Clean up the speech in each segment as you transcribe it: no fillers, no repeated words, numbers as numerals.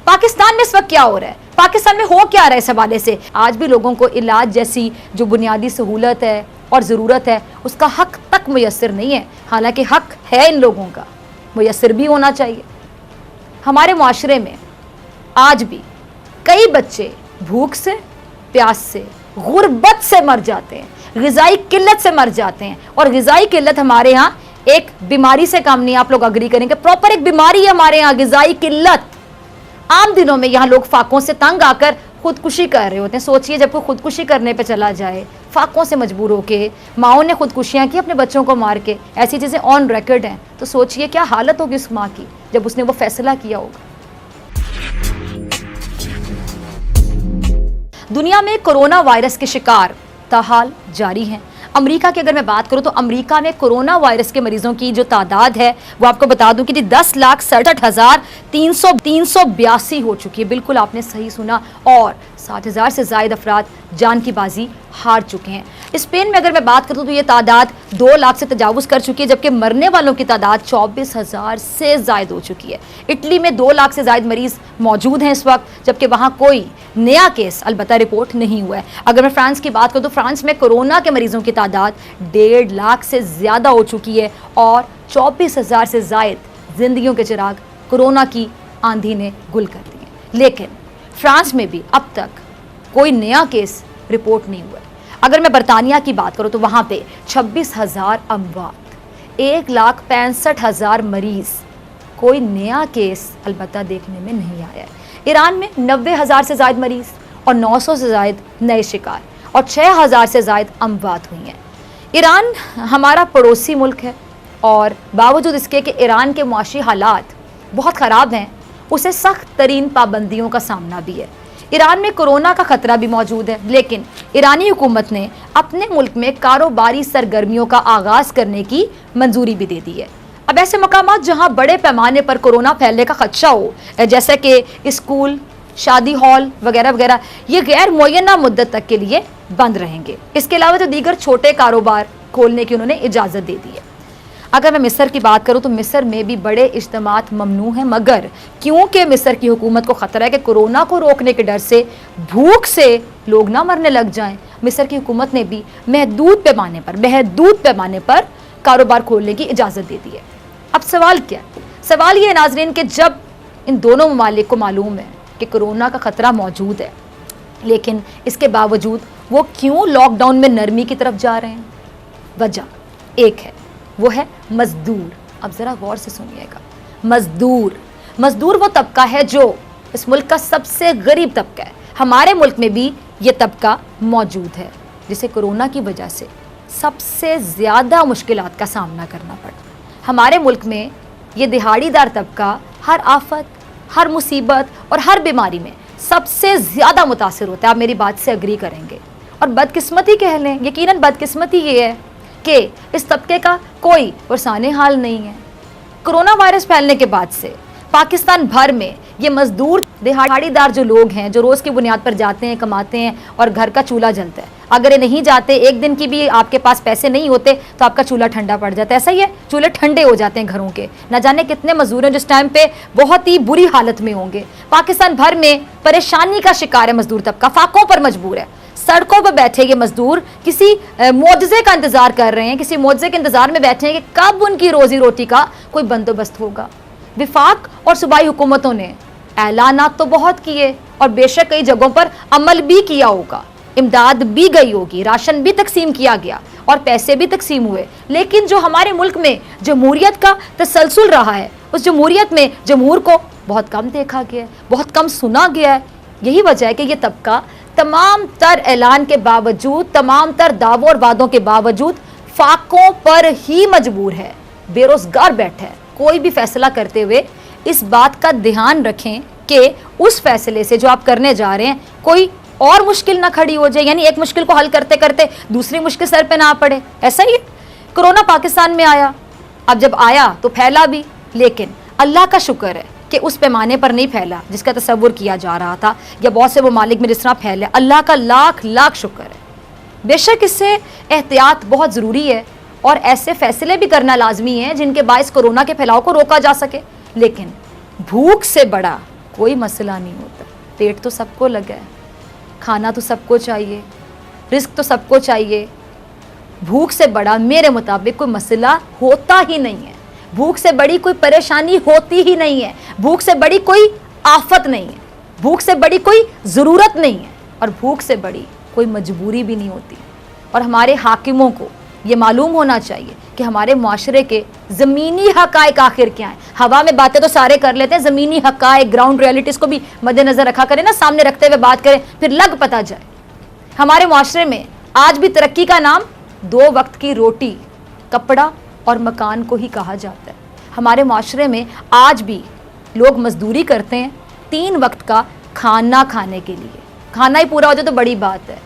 पाकिस्तान में इस वक्त क्या हो रहा है, पाकिस्तान में हो क्या रहा है, इस हवाले से आज भी लोगों को इलाज जैसी जो बुनियादी सहूलत है और ज़रूरत है उसका हक तक मुयस्सर नहीं है। हालांकि हक है इन लोगों का, मुयस्सर भी होना चाहिए। हमारे माशरे में आज भी कई बच्चे भूख से, प्यास से, गुर्बत से मर जाते हैं, ग़िज़ाई किल्लत से मर जाते हैं। और ग़िज़ाई किल्लत हमारे यहाँ एक बीमारी से कम नहीं, आप लोग अग्री करेंगे, प्रॉपर एक बीमारी है हमारे यहाँ ग़िज़ाई किल्लत। आम दिनों में यहाँ लोग फाकों से तंग आकर खुदकुशी कर रहे होते हैं। सोचिए जब कोई खुदकुशी करने पे चला जाए, फाकों से मजबूर होके, माओं ने खुदकुशियाँ की अपने बच्चों को मार के, ऐसी चीज़ें ऑन रिकॉर्ड हैं, तो सोचिए क्या हालत होगी उस माँ की जब उसने वो फैसला किया होगा। दुनिया में कोरोना वायरस के शिकार ताहाल जारी हैं। अमेरिका की अगर मैं बात करूं तो अमेरिका में कोरोना वायरस के मरीजों की जो तादाद है वो आपको बता दूं कि 10,67,382 हो चुकी है। बिल्कुल आपने सही सुना, और 60,000 से ज़ायद अफराद जान की बाजी हार चुके हैं। स्पेन में अगर मैं बात करूं तो ये तादाद 2 लाख से तजावुज़ कर चुकी है, जबकि मरने वालों की तादाद 24,000 से ज़ायद हो चुकी है। इटली में 2 लाख से ज़ायद मरीज़ मौजूद हैं इस वक्त, जबकि वहाँ कोई नया केस अलबत्ता रिपोर्ट नहीं हुआ है। अगर मैं फ्रांस की बात करूं तो फ्रांस में कोरोना के मरीजों की तादाद 1.5 लाख से ज़्यादा हो चुकी है, और 24,000 से ज़ायद ज़िंदगियों के चिराग कोरोना की आंधी ने गुल कर दिए। लेकिन फ्रांस में भी अब तक कोई नया केस रिपोर्ट नहीं हुआ है। अगर मैं बरतानिया की बात करूं तो वहाँ पे 26,000 अमवात, 1,65,000 मरीज़, कोई नया केस अलबत्ता देखने में नहीं आया है। ईरान में 90,000 से ज़ायद मरीज़ और 900 से ज़ायद नए शिकार और 6,000 से ज़ायद अमवात हुई हैं। ईरान हमारा पड़ोसी मुल्क है, और बावजूद इसके कि ईरान के मुआशी हालात बहुत ख़राब हैं, उसे सख्त तरीन पाबंदियों का सामना भी है। ईरान में कोरोना का ख़तरा भी मौजूद है, लेकिन ईरानी हुकूमत ने अपने मुल्क में कारोबारी सरगर्मियों का आगाज़ करने की मंजूरी भी दे दी है। अब ऐसे मकामात जहां बड़े पैमाने पर कोरोना फैलने का खदशा हो, जैसे कि स्कूल, शादी हॉल वगैरह वगैरह, ये गैर मुअय्यना मुद्दत तक के लिए बंद रहेंगे। इसके अलावा जो दीगर छोटे कारोबार खोलने की उन्होंने इजाज़त दे दी है। अगर मैं मिस्र की बात करूं तो मिस्र में भी बड़े इज्तिमात ममनू हैं, मगर क्योंकि मिस्र की हुकूमत को ख़तरा है कि कोरोना को रोकने के डर से भूख से लोग ना मरने लग जाएं, मिस्र की हुकूमत ने भी महदूद पैमाने पर कारोबार खोलने की इजाज़त दे दी है। अब सवाल क्या है? सवाल ये नाज़रीन कि जब इन दोनों ममालिक को मालूम है कि कोरोना का ख़तरा मौजूद है, लेकिन इसके बावजूद वो क्यों लॉकडाउन में नरमी की तरफ जा रहे हैं? वजह एक है, वो है मजदूर। अब ज़रा गौर से सुनिएगा, मजदूर वो तबका है जो इस मुल्क का सबसे गरीब तबका है। हमारे मुल्क में भी ये तबका मौजूद है, जिसे कोरोना की वजह से सबसे ज़्यादा मुश्किलात का सामना करना पड़ा। हमारे मुल्क में ये दिहाड़ीदार तबका हर आफत, हर मुसीबत और हर बीमारी में सबसे ज़्यादा मुतासिर होता है। आप मेरी बात से अग्री करेंगे। और बदकिस्मती कह लें, यकीनन बदकिस्मती ये है कि इस तबके का कोई वरसाने हाल नहीं है। कोरोना वायरस फैलने के बाद से पाकिस्तान भर में ये मजदूर दिहाड़ीदार जो लोग हैं, जो रोज़ की बुनियाद पर जाते हैं, कमाते हैं और घर का चूल्हा जलता है, अगर ये नहीं जाते, एक दिन की भी आपके पास पैसे नहीं होते तो आपका चूल्हा ठंडा पड़ जाता है। ऐसा ही है, चूल्हे ठंडे हो जाते हैं घरों के। न जाने कितने मजदूर हैं जिस टाइम पे बहुत ही बुरी हालत में होंगे। पाकिस्तान भर में परेशानी का शिकार है मजदूर तबका, फाकों पर मजबूर है। सड़कों पर बैठे ये मजदूर किसी मुआवजे का इंतजार कर रहे हैं, किसी मुआवजे के इंतजार में बैठे हैं कि कब उनकी रोजी रोटी का कोई बंदोबस्त होगा। विफाक और सूबाई हुकूमतों ने ऐलानात तो बहुत किए और बेशक कई जगहों पर अमल भी किया होगा, इमदाद भी गई होगी, राशन भी तकसीम किया गया और पैसे भी तकसीम हुए, लेकिन जो हमारे मुल्क में जमहूरियत का तसलसल रहा है, उस जमहूरियत में जमहूर को बहुत कम देखा गया है, बहुत कम सुना गया है। यही वजह है कि ये तबका तमाम तर ऐलान के बावजूद, तमाम तर दावों और वादों के बावजूद फाकों पर ही मजबूर है, बेरोजगार बैठा है। कोई भी फैसला करते हुए इस बात का ध्यान रखें कि उस फैसले से जो आप करने जा रहे हैं कोई और मुश्किल ना खड़ी हो जाए, यानी एक मुश्किल को हल करते करते दूसरी मुश्किल सर पे ना पड़े। ऐसा ही कोरोना पाकिस्तान में आया, अब जब आया तो फैला भी, लेकिन अल्लाह का शुक्र है कि उस पैमाने पर नहीं फैला जिसका तसव्वुर किया जा रहा था, या बहुत से ममालिक में जिस तरह फैले। अल्लाह का लाख लाख शुक्र है। बेशक इससे एहतियात बहुत ज़रूरी है और ऐसे फैसले भी करना लाजमी है जिनके बायस कोरोना के फैलाव को रोका जा सके, लेकिन भूख से बड़ा कोई मसला नहीं होता। पेट तो सबको लगा है, खाना तो सबको चाहिए, रिस्क तो सबको चाहिए। भूख से बड़ा मेरे मुताबिक कोई मसला होता ही नहीं है, भूख से बड़ी कोई परेशानी होती ही नहीं है, भूख से बड़ी कोई आफत नहीं है, भूख से बड़ी कोई ज़रूरत नहीं है, और भूख से बड़ी कोई मजबूरी भी नहीं होती। और हमारे हाकिमों को ये मालूम होना चाहिए कि हमारे माशरे के ज़मीनी हक़ाइक़ आखिर क्या हैं। हवा में बातें तो सारे कर लेते हैं, ज़मीनी हक़ाइक़, ग्राउंड रियलिटीज़ को भी मद्देनज़र रखा करें ना, सामने रखते हुए बात करें, फिर लग पता जाए। हमारे माशरे में आज भी तरक्की का नाम 2 वक्त की रोटी, कपड़ा और मकान को ही कहा जाता है। हमारे माशरे में आज भी लोग मजदूरी करते हैं 3 वक्त का खाना खाने के लिए। खाना ही पूरा हो जाए तो बड़ी बात है।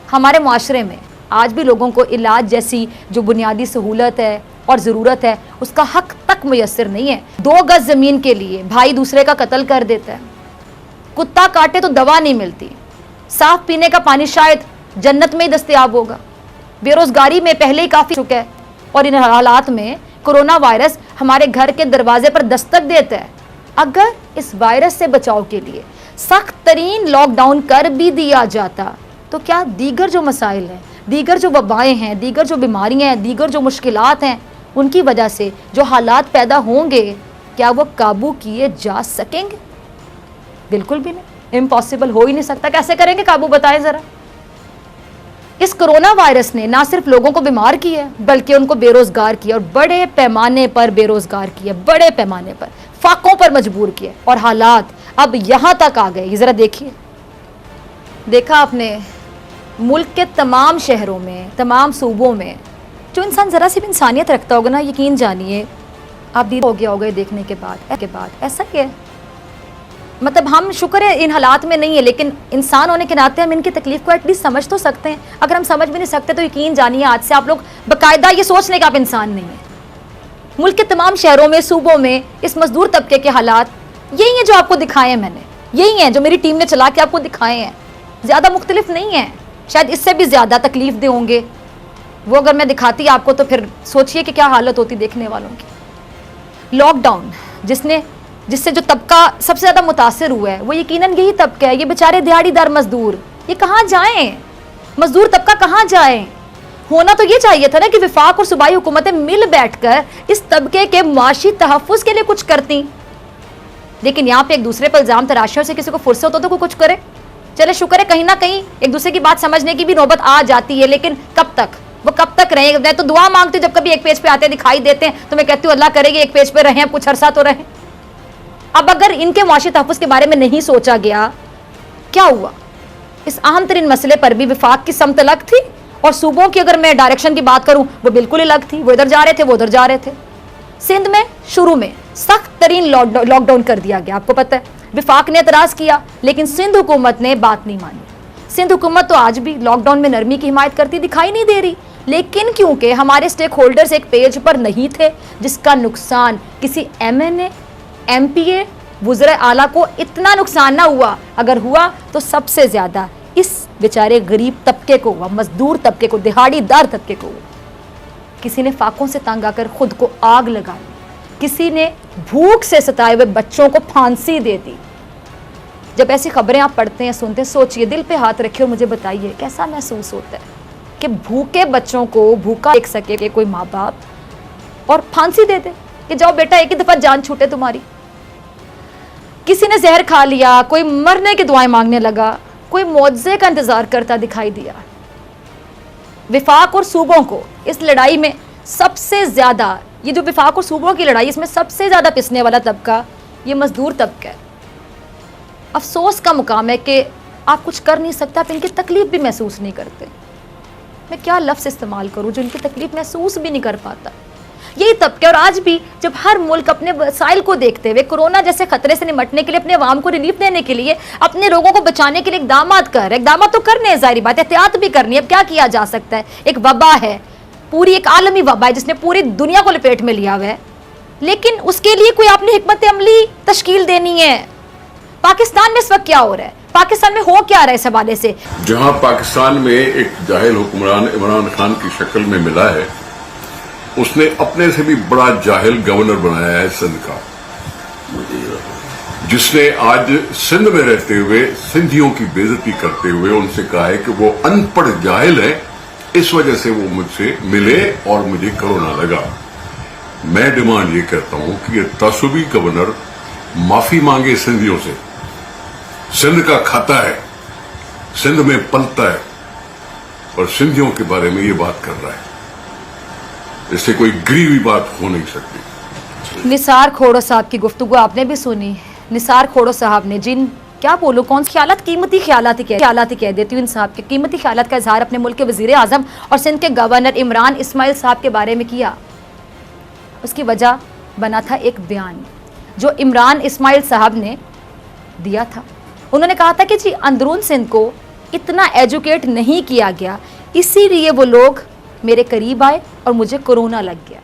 हमारे माशरे में आज भी लोगों को इलाज जैसी जो बुनियादी सहूलत है और ज़रूरत है उसका हक तक मुयस्सर नहीं है। 2 गज ज़मीन के लिए भाई दूसरे का कत्ल कर देता है, कुत्ता काटे तो दवा नहीं मिलती, साफ पीने का पानी शायद जन्नत में ही दस्तयाब होगा। बेरोज़गारी में पहले ही काफ़ी चुका है, और इन हालात में कोरोना वायरस हमारे घर के दरवाजे पर दस्तक देता है। अगर इस वायरस से बचाव के लिए सख्त तरीन लॉकडाउन कर भी दिया जाता तो क्या दीगर जो मसाइल हैं, दीगर जो वबाएँ हैं, दीगर जो बीमारियाँ हैं, दीगर जो मुश्किलात हैं, उनकी वजह से जो हालात पैदा होंगे, क्या वो काबू किए जा सकेंगे? बिल्कुल भी नहीं, इम्पॉसिबल, हो ही नहीं सकता। कैसे करेंगे काबू, बताएं ज़रा। इस कोरोना वायरस ने ना सिर्फ लोगों को बीमार किया बल्कि उनको बेरोजगार किया, और बड़े पैमाने पर बेरोजगार किया, बड़े पैमाने पर फाकों पर मजबूर किया, और हालात अब यहाँ तक आ गए। ये ज़रा देखिए, देखा आपने मुल्क के तमाम शहरों में, तमाम सूबों में जो इंसान ज़रा सी भी इंसानियत रखता होगा ना, यकीन जानिए आप दीद हो गया होगा देखने के बाद ऐसा ही है। मतलब हम शुक्र है इन हालात में नहीं है, लेकिन इंसान होने के नाते हम इनकी तकलीफ को एटलीस्ट समझ तो सकते हैं। अगर हम समझ भी नहीं सकते तो यकीन जानिए आज से आप लोग बाकायदा ये सोच लें कि आप इंसान नहीं हैं। मुल्क के तमाम शहरों में, सूबों में इस मजदूर तबके के हालात यही हैं जो आपको दिखाए हैं मैंने, यही हैं जो मेरी टीम ने चला के आपको दिखाए हैं। ज़्यादा मुख्तलिफ नहीं है, शायद इससे भी ज़्यादा तकलीफ दे होंगे। वो अगर मैं दिखाती आपको तो फिर सोचिए कि क्या हालत होती देखने वालों की। लॉकडाउन जिससे जो तबका सबसे ज़्यादा मुतासिर हुआ है वो यकीनन यही तबका है, ये बेचारे दिहाड़ीदार मजदूर। ये कहाँ जाएं? मजदूर तबका कहाँ जाएं? होना तो ये चाहिए था ना कि विफाक और सूबाई हुकूमतें मिल बैठकर इस तबके के माशी तहफ़्फ़ुज़ के लिए कुछ करती, लेकिन यहाँ पे एक दूसरे पर इल्ज़ाम तराशे और से किसी को फुर्सत हो तो कुछ करे। चले शुक्र है कहीं ना कहीं एक दूसरे की बात समझने की भी नौबत आ जाती है, लेकिन कब तक, वो कब तक रहे? मैं तो दुआ मांगती हूँ जब कभी एक पेज पे आते दिखाई देते हैं तो मैं कहती हूँ अल्लाह करेगी एक पेज पे रहे, अब कुछ अरसा तो रहे। अब अगर इनके माशी तहफ़्फ़ुज़ के बारे में नहीं सोचा गया, क्या हुआ? इस अहम तरीन मसले पर भी विफाक की समत अलग थी, और सूबों की अगर मैं डायरेक्शन की बात करूं वो बिल्कुल अलग थी। वो इधर जा रहे थे, वो उधर जा रहे थे। सिंध में शुरू में सख्त तरीन लॉकडाउन कर दिया गया, आपको पता है। विफाक ने एतराज़ किया लेकिन सिंध हुकूमत ने बात नहीं मानी। सिंध हुकूमत तो आज भी लॉकडाउन में नरमी की हिमायत करती दिखाई नहीं दे रही, लेकिन क्योंकि हमारे स्टेक होल्डर्स एक पेज पर नहीं थे, जिसका नुकसान किसी MNA MPA वज़ीर आला को इतना नुकसान ना हुआ, अगर हुआ तो सबसे ज़्यादा इस बेचारे गरीब तबके को हुआ, मजदूर तबके को, दिहाड़ीदार तबके को हुआ। किसी ने फाकों से तंग आकर खुद को आग लगा ली, किसी ने भूख से सताए हुए बच्चों को फांसी दे दी। जब ऐसी खबरें आप पढ़ते हैं, सुनते हैं, सोचिए, दिल पे हाथ रखिए और मुझे बताइए कैसा महसूस होता है कि भूखे बच्चों को भूखा देख सके कोई माँ बाप और फांसी दे दे कि जाओ बेटा एक ही दफ़ा जान छूटे तुम्हारी। किसी ने जहर खा लिया, कोई मरने की दुआएं मांगने लगा, कोई मौजज़े का इंतजार करता दिखाई दिया। विफाक और सूबों को इस लड़ाई में सबसे ज़्यादा, ये जो विफाक और सूबों की लड़ाई, इसमें सबसे ज़्यादा पिसने वाला तबका ये मजदूर तबका है। अफसोस का मुकाम है कि आप कुछ कर नहीं सकते, आप इनकी तकलीफ भी महसूस नहीं करते। मैं क्या लफ्ज़ इस्तेमाल करूँ जो इनकी तकलीफ महसूस भी नहीं कर पाता। यही तबके, और आज भी जब हर मुल्क अपने वसाइल को देखते हुए कोरोना जैसे खतरे से निमटने के लिए, अपने अवाम को रिलीफ देने के लिए, अपने लोगों को बचाने के लिए इकदाम तो करने हैं, जाहिर बात है, एहतियात भी करनी है। अब क्या किया जा सकता है? एक वबा है, पूरी एक आलमी वबा है जिसने पूरी दुनिया को लपेट में लिया हुआ है, लेकिन उसके लिए कोई आपने हिकमत अमली तश्कील देनी है। पाकिस्तान में इस वक्त क्या हो रहा है? पाकिस्तान में हो क्या रहा है इस हवाले से? जहां पाकिस्तान में एक जाहिल हुक्मरान इमरान खान की शक्ल में मिला है, उसने अपने से भी बड़ा जाहिल गवर्नर बनाया है सिंध का, जिसने आज सिंध में रहते हुए सिंधियों की बेइज्जती करते हुए उनसे कहा है कि वो अनपढ़ जाहिल है, इस वजह से वो मुझसे मिले और मुझे कोरोना लगा। मैं डिमांड ये करता हूं कि ये तसुबी गवर्नर माफी मांगे सिंधियों से। सिंध का खाता है, सिंध में पलता है और सिंधियों के बारे में ये बात कर रहा है। इससे कोई गिरी हुई बात हो नहीं सकती। निसार खोड़ो साहब की गुफ्तगू आपने भी सुनी। निसार खोड़ो साहब ने जिन क्या बोलो कौन ख्यालात, कीमती ख्यालात ही कह देती हूँ इन साहब के कीमती ख्यालात का इजहार अपने मुल्क के वजीर आजम और सिंध के गवर्नर इमरान इस्माइल साहब के बारे में किया। उसकी वजह बना था एक बयान जो इमरान इस्माइल साहब ने दिया था। उन्होंने कहा था कि जी अंदरून सिंध को इतना एजुकेट नहीं किया गया, इसीलिए वो लोग मेरे करीब आए और मुझे कोरोना लग गया।